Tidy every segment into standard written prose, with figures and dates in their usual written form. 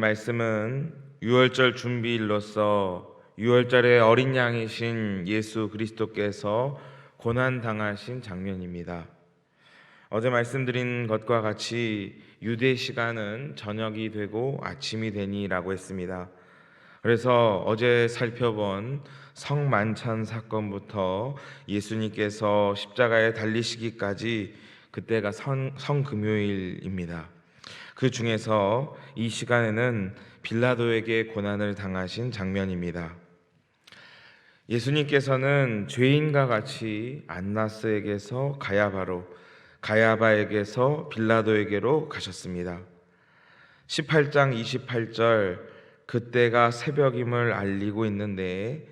말씀은 유월절 준비일로서 유월절의 어린 양이신 예수 그리스도께서 고난 당하신 장면입니다. 어제 말씀드린 것과 같이 유대 시간은 저녁이 되고 아침이 되니라고 했습니다. 그래서 어제 살펴본 성만찬 사건부터 예수님께서 십자가에 달리시기까지 그때가 성금요일입니다. 그 중에서 이 시간에는 빌라도에게 고난을 당하신 장면입니다. 예수님께서는 죄인과 같이 안나스에게서 가야바로, 가야바에게서 빌라도에게로 가셨습니다. 18장 28절, 그때가 새벽임을 알리고 있는데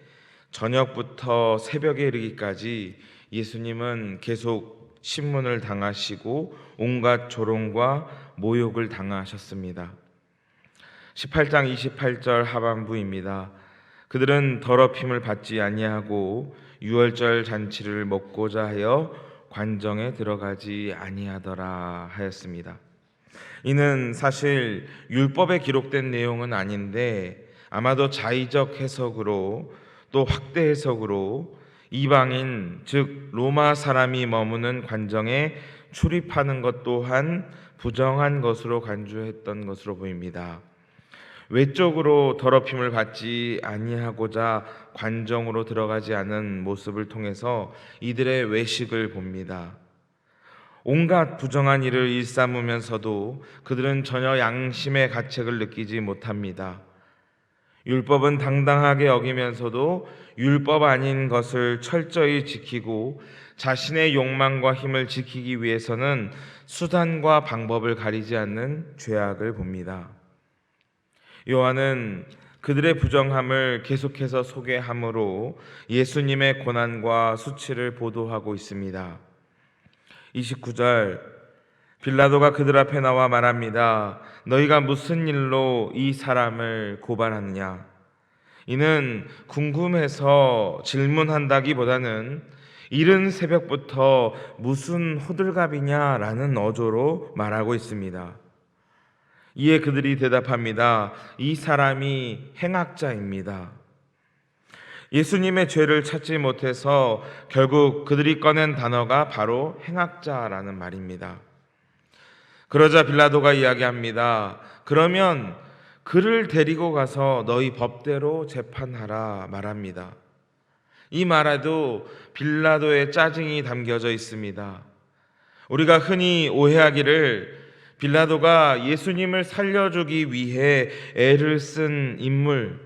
저녁부터 새벽에 이르기까지 예수님은 계속 신문을 당하시고 온갖 조롱과 모욕을 당하셨습니다. 18장 28절 하반부입니다. 그들은 더럽힘을 받지 아니하고 유월절 잔치를 먹고자 하여 관정에 들어가지 아니하더라 하였습니다. 이는 사실 율법에 기록된 내용은 아닌데 아마도 자의적 해석으로 또 확대 해석으로 이방인 즉 로마 사람이 머무는 관정에 출입하는 것 또한 부정한 것으로 간주했던 것으로 보입니다. 외적으로 더럽힘을 받지 아니하고자 관정으로 들어가지 않은 모습을 통해서 이들의 외식을 봅니다. 온갖 부정한 일을 일삼으면서도 그들은 전혀 양심의 가책을 느끼지 못합니다. 율법은 당당하게 여기면서도 율법 아닌 것을 철저히 지키고 자신의 욕망과 힘을 지키기 위해서는 수단과 방법을 가리지 않는 죄악을 봅니다. 요한은 그들의 부정함을 계속해서 소개함으로 예수님의 고난과 수치를 보도하고 있습니다. 29절, 빌라도가 그들 앞에 나와 말합니다. 너희가 무슨 일로 이 사람을 고발하느냐? 이는 궁금해서 질문한다기보다는 이른 새벽부터 무슨 호들갑이냐라는 어조로 말하고 있습니다. 이에 그들이 대답합니다. 이 사람이 행악자입니다. 예수님의 죄를 찾지 못해서 결국 그들이 꺼낸 단어가 바로 행악자라는 말입니다. 그러자 빌라도가 이야기합니다. 그러면 그를 데리고 가서 너희 법대로 재판하라 말합니다. 이 말에도 빌라도의 짜증이 담겨져 있습니다. 우리가 흔히 오해하기를 빌라도가 예수님을 살려주기 위해 애를 쓴 인물,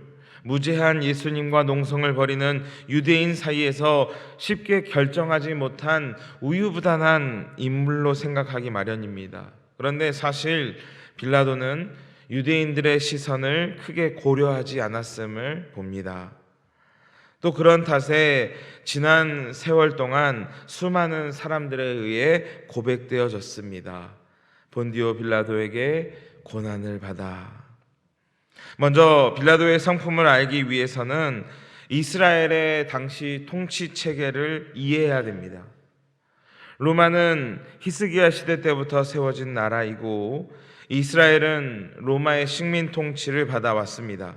무죄한 예수님과 농성을 벌이는 유대인 사이에서 쉽게 결정하지 못한 우유부단한 인물로 생각하기 마련입니다. 그런데 사실 빌라도는 유대인들의 시선을 크게 고려하지 않았음을 봅니다. 또 그런 탓에 지난 세월 동안 수많은 사람들에 의해 고백되어졌습니다. 본디오 빌라도에게 고난을 받아. 먼저 빌라도의 성품을 알기 위해서는 이스라엘의 당시 통치 체계를 이해해야 됩니다. 로마는 히스기야 시대 때부터 세워진 나라이고 이스라엘은 로마의 식민 통치를 받아왔습니다.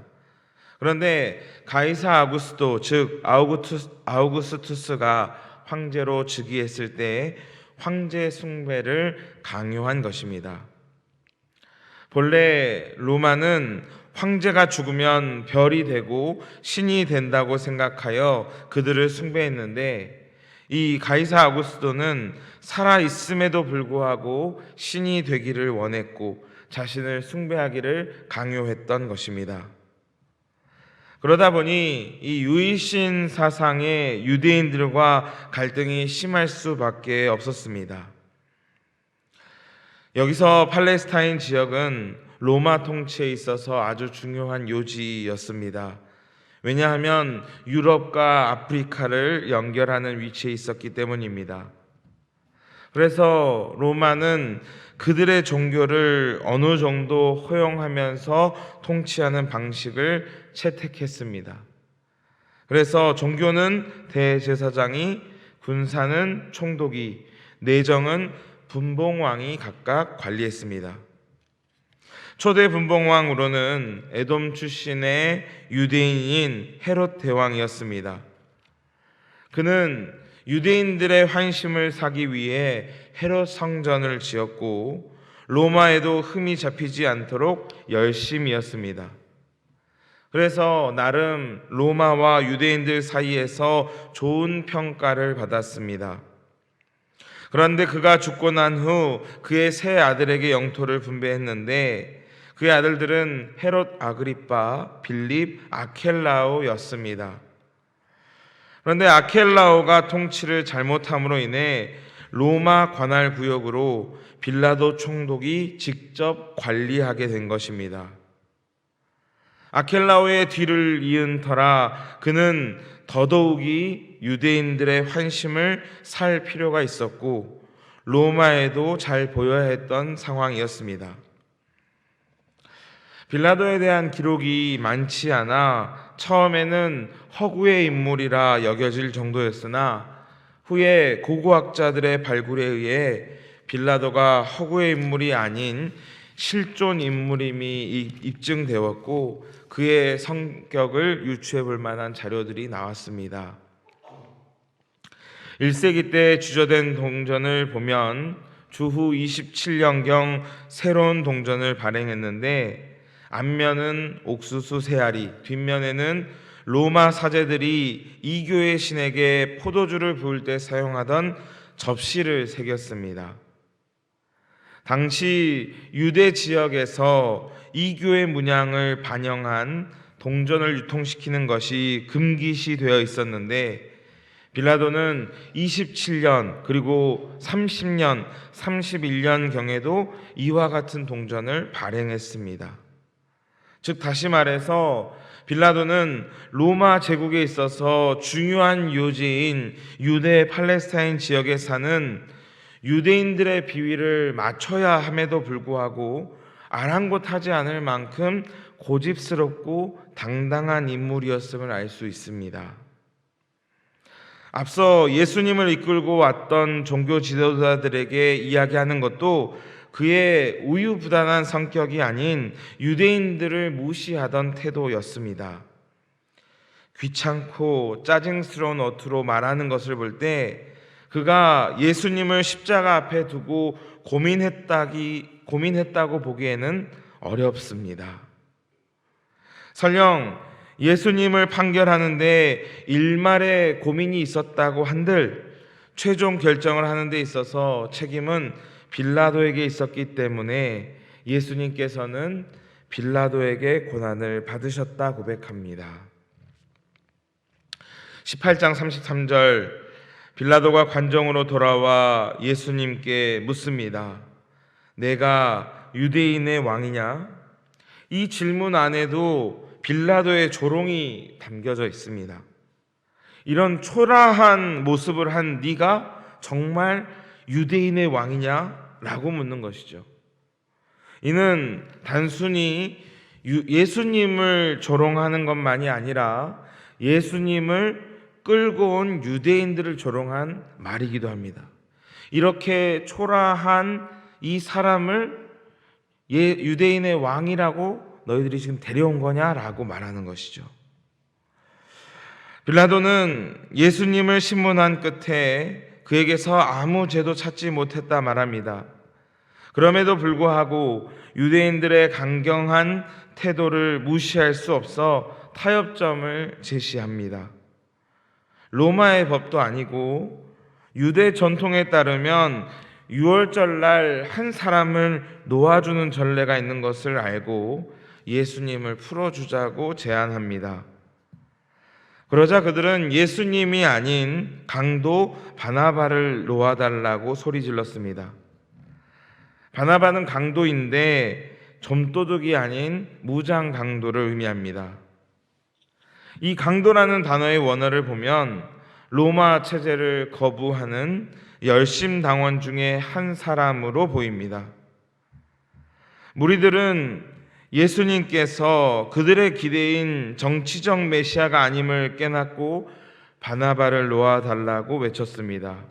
그런데 가이사 아구스도 즉 아우구스투스가 황제로 즉위했을 때 황제 숭배를 강요한 것입니다. 본래 로마는 황제가 죽으면 별이 되고 신이 된다고 생각하여 그들을 숭배했는데 이 가이사 아구스도는 살아있음에도 불구하고 신이 되기를 원했고 자신을 숭배하기를 강요했던 것입니다. 그러다 보니 이 유일신 사상의 유대인들과 갈등이 심할 수밖에 없었습니다. 여기서 팔레스타인 지역은 로마 통치에 있어서 아주 중요한 요지였습니다. 왜냐하면 유럽과 아프리카를 연결하는 위치에 있었기 때문입니다. 그래서 로마는 그들의 종교를 어느 정도 허용하면서 통치하는 방식을 채택했습니다. 그래서 종교는 대제사장이, 군사는 총독이, 내정은 분봉왕이 각각 관리했습니다. 초대 분봉왕으로는 에돔 출신의 유대인인 헤롯 대왕이었습니다. 그는 유대인들의 환심을 사기 위해 헤롯 성전을 지었고 로마에도 흠이 잡히지 않도록 열심이었습니다. 그래서 나름 로마와 유대인들 사이에서 좋은 평가를 받았습니다. 그런데 그가 죽고 난 후 그의 세 아들에게 영토를 분배했는데 그의 아들들은 헤롯 아그리빠, 빌립, 아켈라오였습니다. 그런데 아켈라오가 통치를 잘못함으로 인해 로마 관할 구역으로 빌라도 총독이 직접 관리하게 된 것입니다. 아켈라오의 뒤를 이은 터라 그는 더더욱이 유대인들의 환심을 살 필요가 있었고 로마에도 잘 보여야 했던 상황이었습니다. 빌라도에 대한 기록이 많지 않아 처음에는 허구의 인물이라 여겨질 정도였으나 후에 고고학자들의 발굴에 의해 빌라도가 허구의 인물이 아닌 실존 인물임이 입증되었고 그의 성격을 유추해 볼 만한 자료들이 나왔습니다. 1세기 때 주저된 동전을 보면 주후 27년경 새로운 동전을 발행했는데 앞면은 옥수수 새알이, 뒷면에는 로마 사제들이 이교의 신에게 포도주를 부을 때 사용하던 접시를 새겼습니다. 당시 유대 지역에서 이교의 문양을 반영한 동전을 유통시키는 것이 금기시되어 있었는데 빌라도는 27년 그리고 30년, 31년경에도 이와 같은 동전을 발행했습니다. 즉 다시 말해서 빌라도는 로마 제국에 있어서 중요한 요지인 유대 팔레스타인 지역에 사는 유대인들의 비위를 맞춰야 함에도 불구하고 아랑곳하지 않을 만큼 고집스럽고 당당한 인물이었음을 알 수 있습니다. 앞서 예수님을 이끌고 왔던 종교 지도자들에게 이야기하는 것도 그의 우유부단한 성격이 아닌 유대인들을 무시하던 태도였습니다. 귀찮고 짜증스러운 어투로 말하는 것을 볼 때 그가 예수님을 십자가 앞에 두고 고민했다고 보기에는 어렵습니다. 설령 예수님을 판결하는데 일말의 고민이 있었다고 한들 최종 결정을 하는 데 있어서 책임은 빌라도에게 있었기 때문에 예수님께서는 빌라도에게 고난을 받으셨다 고백합니다. 18장 33절 빌라도가 관정으로 돌아와 예수님께 묻습니다. 내가 유대인의 왕이냐? 이 질문 안에도 빌라도의 조롱이 담겨져 있습니다. 이런 초라한 모습을 한 네가 정말 유대인의 왕이냐? 라고 묻는 것이죠. 이는 단순히 예수님을 조롱하는 것만이 아니라 예수님을 끌고 온 유대인들을 조롱한 말이기도 합니다. 이렇게 초라한 이 사람을 유대인의 왕이라고 너희들이 지금 데려온 거냐라고 말하는 것이죠. 빌라도는 예수님을 신문한 끝에 그에게서 아무 죄도 찾지 못했다 말합니다. 그럼에도 불구하고 유대인들의 강경한 태도를 무시할 수 없어 타협점을 제시합니다. 로마의 법도 아니고 유대 전통에 따르면 유월절날 한 사람을 놓아주는 전례가 있는 것을 알고 예수님을 풀어주자고 제안합니다. 그러자 그들은 예수님이 아닌 강도 바나바를 놓아달라고 소리질렀습니다. 바나바는 강도인데 점도둑이 아닌 무장 강도를 의미합니다. 이 강도라는 단어의 원어를 보면 로마 체제를 거부하는 열심당원 중에 한 사람으로 보입니다. 무리들은 예수님께서 그들의 기대인 정치적 메시아가 아님을 깨닫고 바나바를 놓아달라고 외쳤습니다.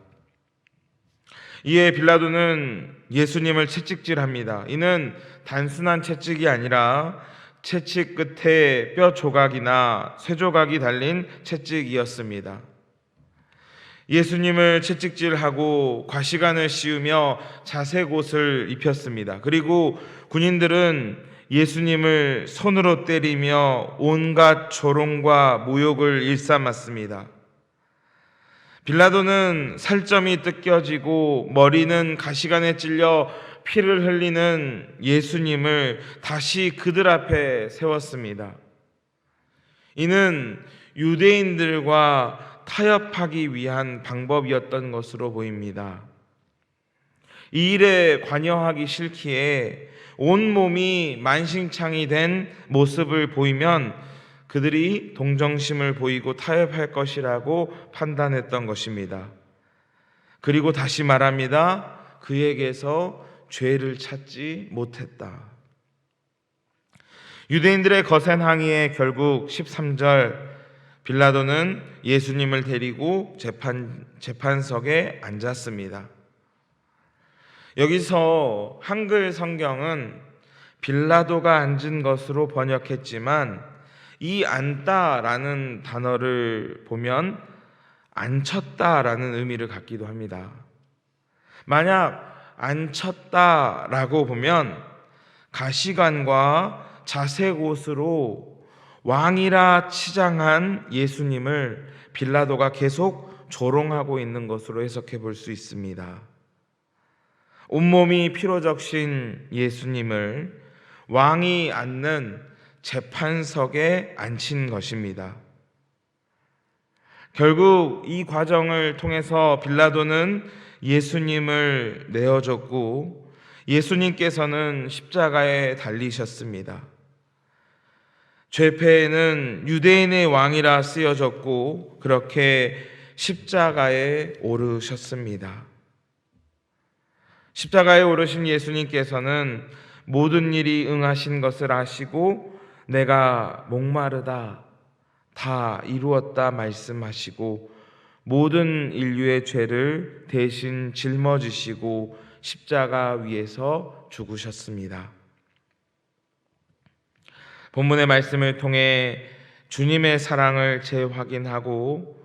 이에 빌라도는 예수님을 채찍질합니다. 이는 단순한 채찍이 아니라 채찍 끝에 뼈 조각이나 쇠 조각이 달린 채찍이었습니다. 예수님을 채찍질하고 과시관을 씌우며 자색 옷을 입혔습니다. 그리고 군인들은 예수님을 손으로 때리며 온갖 조롱과 모욕을 일삼았습니다. 빌라도는 살점이 뜯겨지고 머리는 가시관에 찔려 피를 흘리는 예수님을 다시 그들 앞에 세웠습니다. 이는 유대인들과 타협하기 위한 방법이었던 것으로 보입니다. 이 일에 관여하기 싫기에 온몸이 만신창이 된 모습을 보이면 그들이 동정심을 보이고 타협할 것이라고 판단했던 것입니다. 그리고 다시 말합니다. 그에게서 죄를 찾지 못했다. 유대인들의 거센 항의에 결국 13절 빌라도는 예수님을 데리고 재판석에 앉았습니다. 여기서 한글 성경은 빌라도가 앉은 것으로 번역했지만 이 앉다라는 단어를 보면 앉혔다라는 의미를 갖기도 합니다. 만약 앉혔다라고 보면 가시관과 자색 옷으로 왕이라 치장한 예수님을 빌라도가 계속 조롱하고 있는 것으로 해석해 볼 수 있습니다. 온몸이 피로 적신 예수님을 왕이 앉는 재판석에 앉힌 것입니다. 결국 이 과정을 통해서 빌라도는 예수님을 내어줬고 예수님께서는 십자가에 달리셨습니다. 죄패에는 유대인의 왕이라 쓰여졌고 그렇게 십자가에 오르셨습니다. 십자가에 오르신 예수님께서는 모든 일이 응하신 것을 아시고 내가 목마르다 다 이루었다 말씀하시고 모든 인류의 죄를 대신 짊어지시고 십자가 위에서 죽으셨습니다. 본문의 말씀을 통해 주님의 사랑을 재확인하고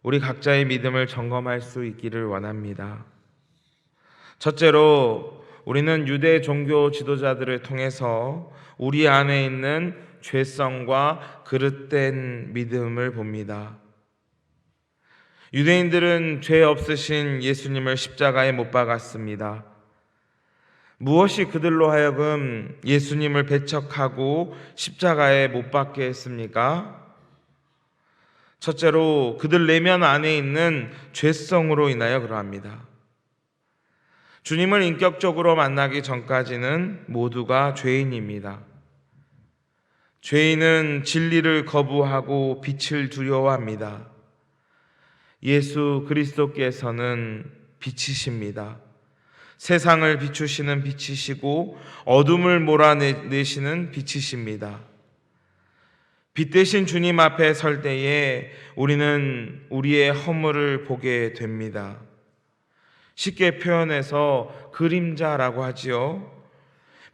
우리 각자의 믿음을 점검할 수 있기를 원합니다. 첫째로 우리는 유대 종교 지도자들을 통해서 우리 안에 있는 죄성과 그릇된 믿음을 봅니다. 유대인들은 죄 없으신 예수님을 십자가에 못 박았습니다. 무엇이 그들로 하여금 예수님을 배척하고 십자가에 못 박게 했습니까? 첫째로 그들 내면 안에 있는 죄성으로 인하여 그러합니다. 주님을 인격적으로 만나기 전까지는 모두가 죄인입니다. 죄인은 진리를 거부하고 빛을 두려워합니다. 예수 그리스도께서는 빛이십니다. 세상을 비추시는 빛이시고 어둠을 몰아내시는 빛이십니다. 빛 대신 주님 앞에 설 때에 우리는 우리의 허물을 보게 됩니다. 쉽게 표현해서 그림자라고 하지요.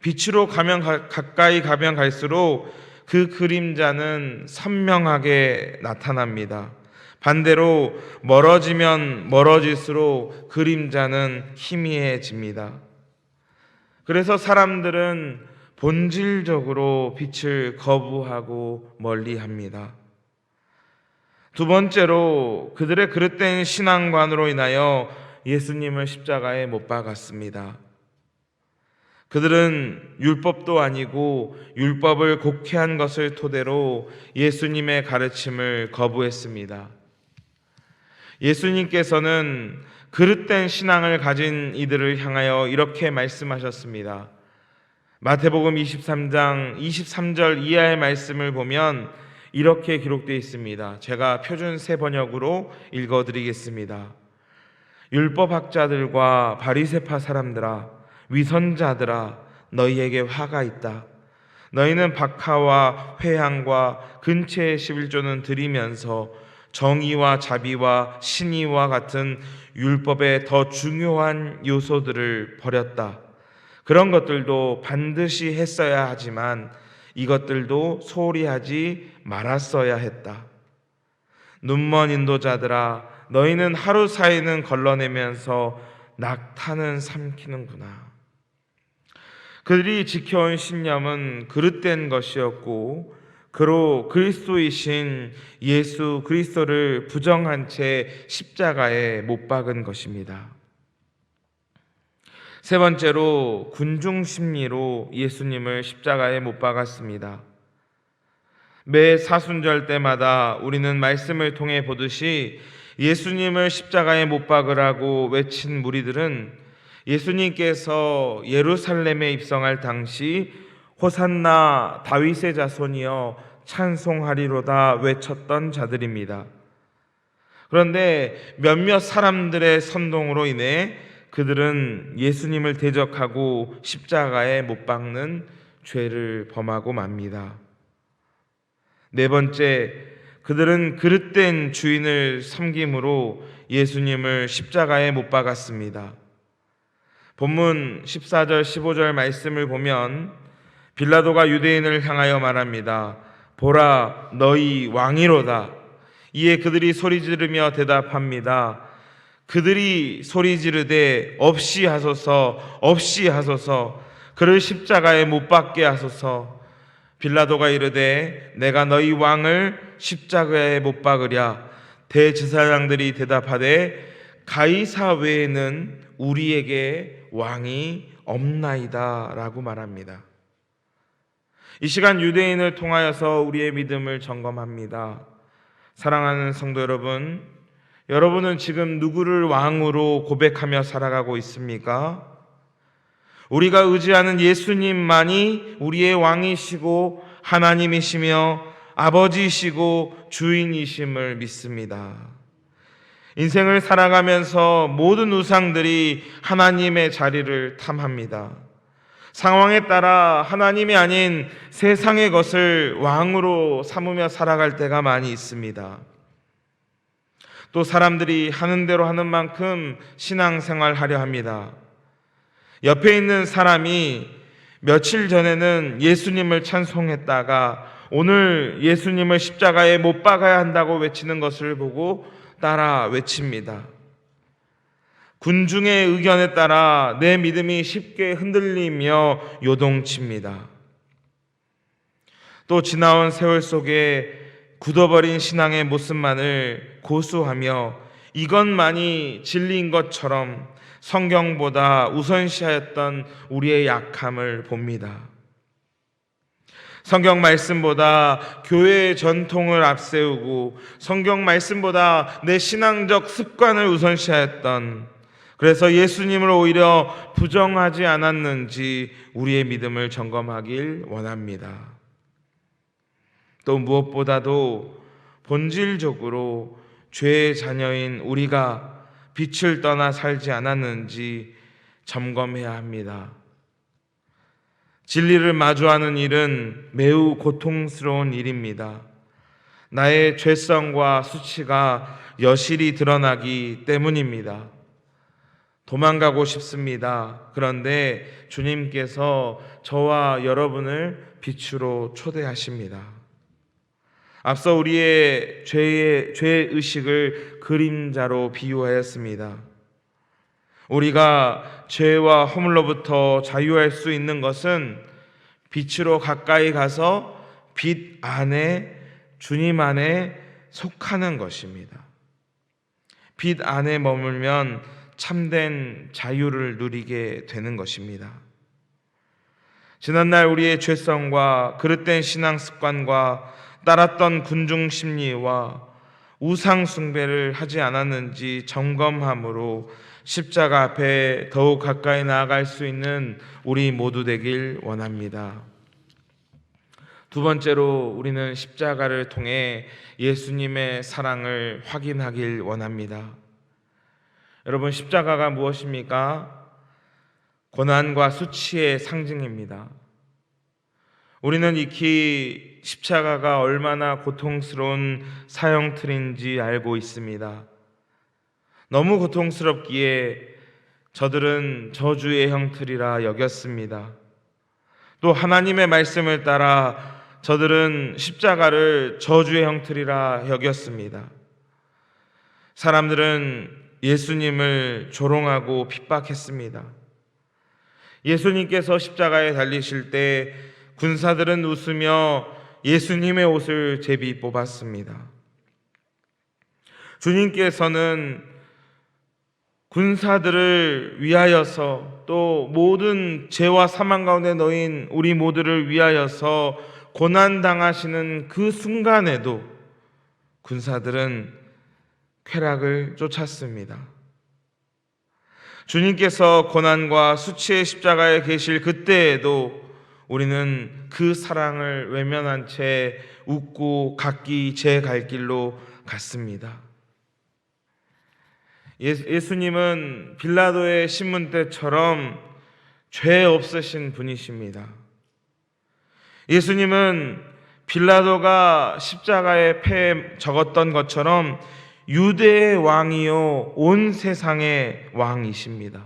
빛으로 가까이 가면 갈수록 그 그림자는 선명하게 나타납니다. 반대로 멀어지면 멀어질수록 그림자는 희미해집니다. 그래서 사람들은 본질적으로 빛을 거부하고 멀리합니다. 두 번째로 그들의 그릇된 신앙관으로 인하여 예수님을 십자가에 못 박았습니다. 그들은 율법도 아니고 율법을 곡해한 것을 토대로 예수님의 가르침을 거부했습니다. 예수님께서는 그릇된 신앙을 가진 이들을 향하여 이렇게 말씀하셨습니다. 마태복음 23장 23절 이하의 말씀을 보면 이렇게 기록되어 있습니다. 제가 표준 새 번역으로 읽어드리겠습니다. 율법학자들과 바리새파 사람들아, 위선자들아, 너희에게 화가 있다. 너희는 박하와 회향과 근처의 11조는 드리면서 정의와 자비와 신의와 같은 율법의 더 중요한 요소들을 버렸다. 그런 것들도 반드시 했어야 하지만 이것들도 소홀히 하지 말았어야 했다. 눈먼 인도자들아, 너희는 하루 사이는 걸러내면서 낙타는 삼키는구나. 그들이 지켜온 신념은 그릇된 것이었고, 그로 그리스도이신 예수 그리스도를 부정한 채 십자가에 못 박은 것입니다. 세 번째로 군중 심리로 예수님을 십자가에 못 박았습니다. 매 사순절 때마다 우리는 말씀을 통해 보듯이 예수님을 십자가에 못 박으라고 외친 무리들은 예수님께서 예루살렘에 입성할 당시 호산나 다윗의 자손이여 찬송하리로다 외쳤던 자들입니다. 그런데 몇몇 사람들의 선동으로 인해 그들은 예수님을 대적하고 십자가에 못 박는 죄를 범하고 맙니다. 네 번째, 그들은 그릇된 주인을 섬김으로 예수님을 십자가에 못 박았습니다. 본문 14절 15절 말씀을 보면 빌라도가 유대인을 향하여 말합니다. 보라, 너희 왕이로다. 이에 그들이 소리 지르며 대답합니다. 그들이 소리 지르되 없이 하소서, 없이 하소서, 그를 십자가에 못 박게 하소서. 빌라도가 이르되 내가 너희 왕을 십자가에 못 박으랴. 대제사장들이 대답하되 가이사 외에는 우리에게 왕이 없나이다 라고 말합니다. 이 시간 유대인을 통하여서 우리의 믿음을 점검합니다. 사랑하는 성도 여러분, 여러분은 지금 누구를 왕으로 고백하며 살아가고 있습니까? 우리가 의지하는 예수님만이 우리의 왕이시고 하나님이시며 아버지이시고 주인이심을 믿습니다. 인생을 살아가면서 모든 우상들이 하나님의 자리를 탐합니다. 상황에 따라 하나님이 아닌 세상의 것을 왕으로 삼으며 살아갈 때가 많이 있습니다. 또 사람들이 하는 대로 하는 만큼 신앙생활 하려 합니다. 옆에 있는 사람이 며칠 전에는 예수님을 찬송했다가 오늘 예수님을 십자가에 못 박아야 한다고 외치는 것을 보고 따라 외칩니다. 군중의 의견에 따라 내 믿음이 쉽게 흔들리며 요동칩니다. 또 지나온 세월 속에 굳어버린 신앙의 모습만을 고수하며 이것만이 진리인 것처럼 성경보다 우선시하였던 우리의 약함을 봅니다. 성경 말씀보다 교회의 전통을 앞세우고 성경 말씀보다 내 신앙적 습관을 우선시하였던, 그래서 예수님을 오히려 부정하지 않았는지 우리의 믿음을 점검하길 원합니다. 또 무엇보다도 본질적으로 죄의 자녀인 우리가 빛을 떠나 살지 않았는지 점검해야 합니다. 진리를 마주하는 일은 매우 고통스러운 일입니다. 나의 죄성과 수치가 여실히 드러나기 때문입니다. 도망가고 싶습니다. 그런데 주님께서 저와 여러분을 빛으로 초대하십니다. 앞서 우리의 죄의식을 그림자로 비유하였습니다. 우리가 죄와 허물로부터 자유할 수 있는 것은 빛으로 가까이 가서 빛 안에, 주님 안에 속하는 것입니다. 빛 안에 머물면 참된 자유를 누리게 되는 것입니다. 지난날 우리의 죄성과 그릇된 신앙 습관과 따랐던 군중 심리와 우상 숭배를 하지 않았는지 점검함으로 십자가 앞에 더욱 가까이 나아갈 수 있는 우리 모두 되길 원합니다. 두 번째로 우리는 십자가를 통해 예수님의 사랑을 확인하길 원합니다. 여러분, 십자가가 무엇입니까? 고난과 수치의 상징입니다. 우리는 익히 십자가가 얼마나 고통스러운 사형틀인지 알고 있습니다. 너무 고통스럽기에 저들은 저주의 형틀이라 여겼습니다. 또 하나님의 말씀을 따라 저들은 십자가를 저주의 형틀이라 여겼습니다. 사람들은 예수님을 조롱하고 핍박했습니다. 예수님께서 십자가에 달리실 때 군사들은 웃으며 예수님의 옷을 제비 뽑았습니다. 주님께서는 군사들을 위하여서 또 모든 죄와 사망 가운데 놓인 우리 모두를 위하여서 고난당하시는 그 순간에도 군사들은 쾌락을 쫓았습니다. 주님께서 고난과 수치의 십자가에 계실 그때에도 우리는 그 사랑을 외면한 채 웃고 각기 제 갈 길로 갔습니다. 예수님은 빌라도의 신문 때처럼 죄 없으신 분이십니다. 예수님은 빌라도가 십자가에 패에 적었던 것처럼 유대의 왕이요 온 세상의 왕이십니다.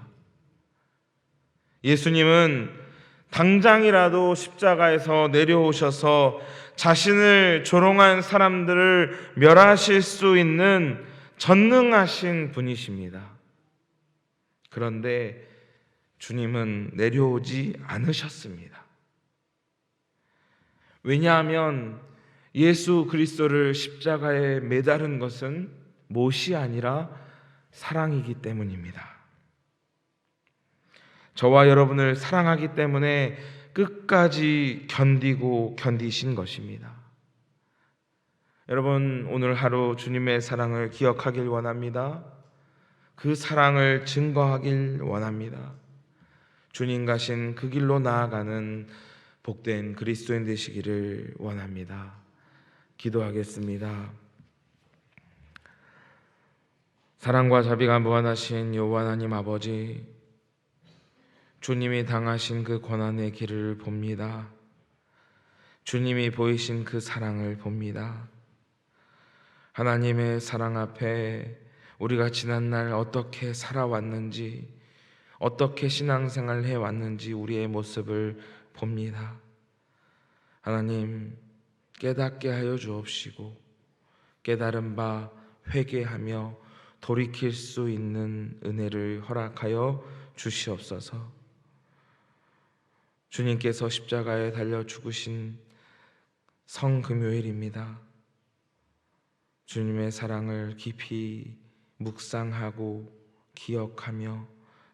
예수님은 당장이라도 십자가에서 내려오셔서 자신을 조롱한 사람들을 멸하실 수 있는 전능하신 분이십니다. 그런데 주님은 내려오지 않으셨습니다. 왜냐하면 예수 그리스도를 십자가에 매달은 것은 못이 아니라 사랑이기 때문입니다. 저와 여러분을 사랑하기 때문에 끝까지 견디신 것입니다. 여러분, 오늘 하루 주님의 사랑을 기억하길 원합니다. 그 사랑을 증거하길 원합니다. 주님 가신 그 길로 나아가는 복된 그리스도인 되시기를 원합니다. 기도하겠습니다. 사랑과 자비가 무한하신 여호와 하나님 아버지, 주님이 당하신 그 고난의 길을 봅니다. 주님이 보이신 그 사랑을 봅니다. 하나님의 사랑 앞에 우리가 지난날 어떻게 살아왔는지, 어떻게 신앙생활을 해왔는지 우리의 모습을 봅니다. 하나님, 깨닫게 하여 주옵시고 깨달은 바 회개하며 돌이킬 수 있는 은혜를 허락하여 주시옵소서. 주님께서 십자가에 달려 죽으신 성금요일입니다. 주님의 사랑을 깊이 묵상하고 기억하며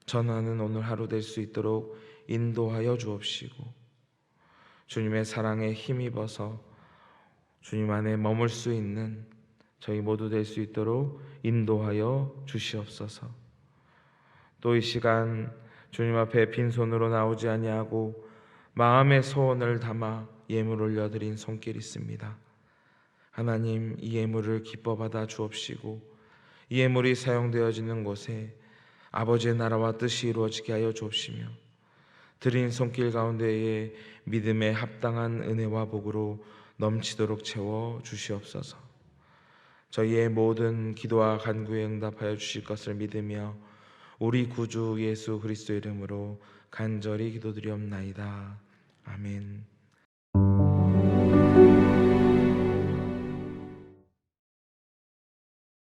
전하는 오늘 하루 될 수 있도록 인도하여 주옵시고 주님의 사랑에 힘입어서 주님 안에 머물 수 있는 저희 모두 될 수 있도록 인도하여 주시옵소서. 또 이 시간 주님 앞에 빈손으로 나오지 아니하고 마음의 소원을 담아 예물 올려드린 손길 있습니다. 하나님, 이 예물을 기뻐 받아 주옵시고 이 예물이 사용되어지는 곳에 아버지의 나라와 뜻이 이루어지게 하여 주옵시며 드린 손길 가운데에 믿음에 합당한 은혜와 복으로 넘치도록 채워 주시옵소서. 저희의 모든 기도와 간구에 응답하여 주실 것을 믿으며 우리 구주 예수 그리스도 이름으로 간절히 기도드리옵나이다. 아멘.